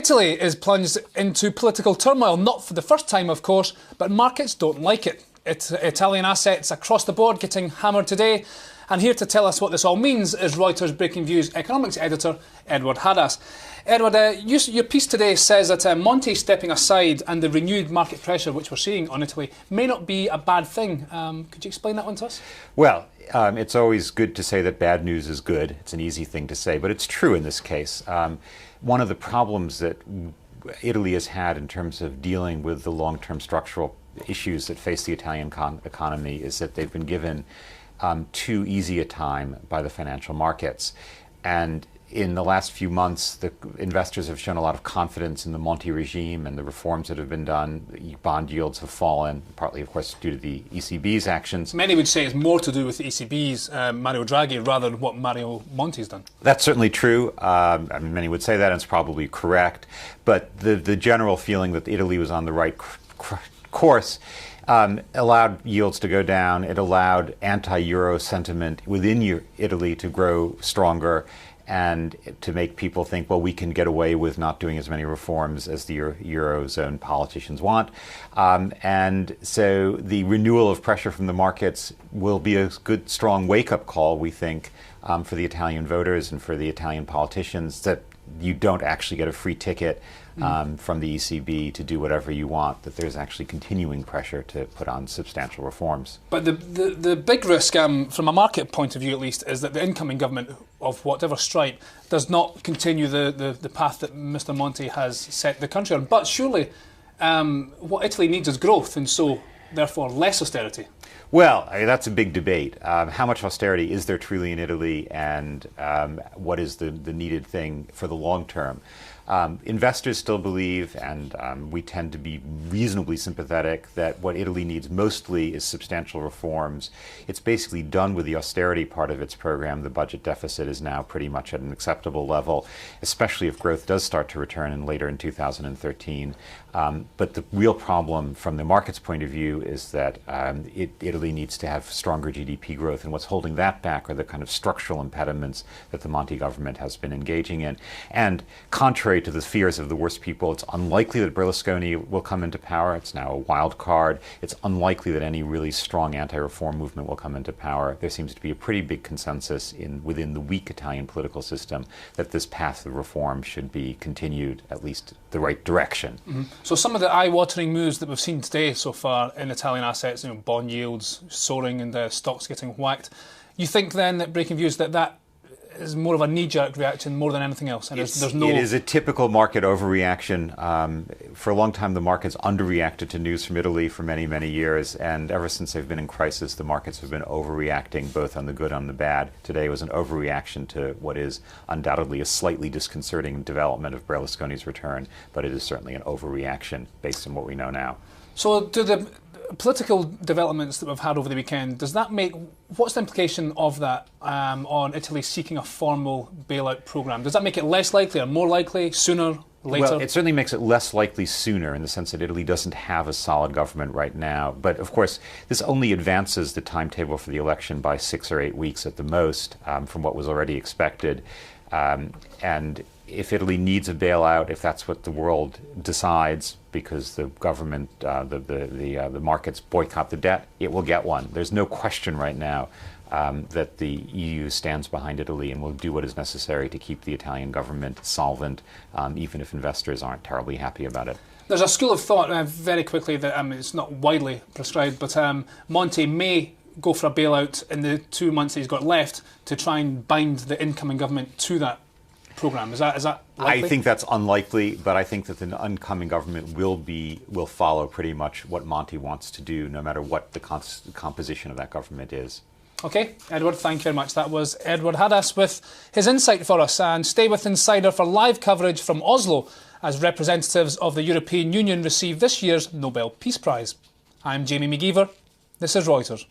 Italy is plunged into political turmoil, not for the first time, of course, but markets don't like it. Italian assets across the board getting hammered today. And here to tell us what this all means is Reuters Breakingviews economics editor, Edward Hadas. Edward, your piece today says that Monti stepping aside and the renewed market pressure which we're seeing on Italy may not be a bad thing. Could you explain that one to us? Well, it's always good to say that bad news is good. It's an easy thing to say, but it's true in this case. One of the problems that Italy has had in terms of dealing with the long-term structural issues that face the Italian economy is that they've been given too easy a time by the financial markets. And in the last few months, the investors have shown a lot of confidence in the Monti regime and the reforms that have been done. Bond yields have fallen, partly, of course, due to the ECB's actions. Many would say it's more to do with the ECB's Mario Draghi rather than what Mario Monti's done. That's certainly true. Many would say that, and it's probably correct. But the general feeling that Italy was on the right course allowed yields to go down. It allowed anti-Euro sentiment within Italy to grow stronger and to make people think, well, we can get away with not doing as many reforms as the Eurozone politicians want. And so the renewal of pressure from the markets will be a good, strong wake-up call, we think, for the Italian voters and for the Italian politicians, that you don't actually get a free ticket from the ECB to do whatever you want, that there's actually continuing pressure to put on substantial reforms. But the big risk, from a market point of view at least, is that the incoming government of whatever stripe does not continue the path that Mr Monti has set the country on. But surely what Italy needs is growth, and so therefore less austerity. Well, that's a big debate. How much austerity is there truly in Italy, and what is the needed thing for the long term? Investors still believe, and we tend to be reasonably sympathetic, that what Italy needs mostly is substantial reforms. It's basically done with the austerity part of its program. The budget deficit is now pretty much at an acceptable level, especially if growth does start to return later in 2013. But the real problem from the market's point of view is that Italy needs to have stronger GDP growth, and what's holding that back are the kind of structural impediments that the Monti government has been engaging in. And contrary to the fears of the worst people, it's unlikely that Berlusconi will come into power. It's now a wild card. It's unlikely that any really strong anti-reform movement will come into power. There seems to be a pretty big consensus within the weak Italian political system that this path of reform should be continued, at least the right direction. Mm-hmm. So some of the eye-watering moves that we've seen today so far in Italian assets, bond yields soaring and the stocks getting whacked, you think then that Breakingviews that is more of a knee-jerk reaction more than anything else? And it is a typical market overreaction. For a long time, the markets underreacted to news from Italy for many, many years, and ever since they've been in crisis, the markets have been overreacting, both on the good and the bad. Today was an overreaction to what is undoubtedly a slightly disconcerting development of Berlusconi's return, but it is certainly an overreaction based on what we know now. So do the political developments that we've had over the weekend, what's the implication of that on Italy seeking a formal bailout programme? Does that make it less likely or more likely, sooner, later? Well, it certainly makes it less likely sooner, in the sense that Italy doesn't have a solid government right now. But of course, this only advances the timetable for the election by 6 or 8 weeks at the most, from what was already expected. And if Italy needs a bailout, if that's what the world decides, because the government, the markets boycott the debt, it will get one. There's no question right now that the EU stands behind Italy and will do what is necessary to keep the Italian government solvent, even if investors aren't terribly happy about it. There's a school of thought, very quickly, that it's not widely prescribed, but Monti may go for a bailout in the 2 months that he's got left to try and bind the incoming government to that programme. Is that likely? I think that's unlikely, but I think that the incoming government will follow pretty much what Monti wants to do, no matter what the composition of that government is. OK, Edward, thank you very much. That was Edward Hadas with his insight for us. And stay with Insider for live coverage from Oslo as representatives of the European Union receive this year's Nobel Peace Prize. I'm Jamie McGeever. This is Reuters.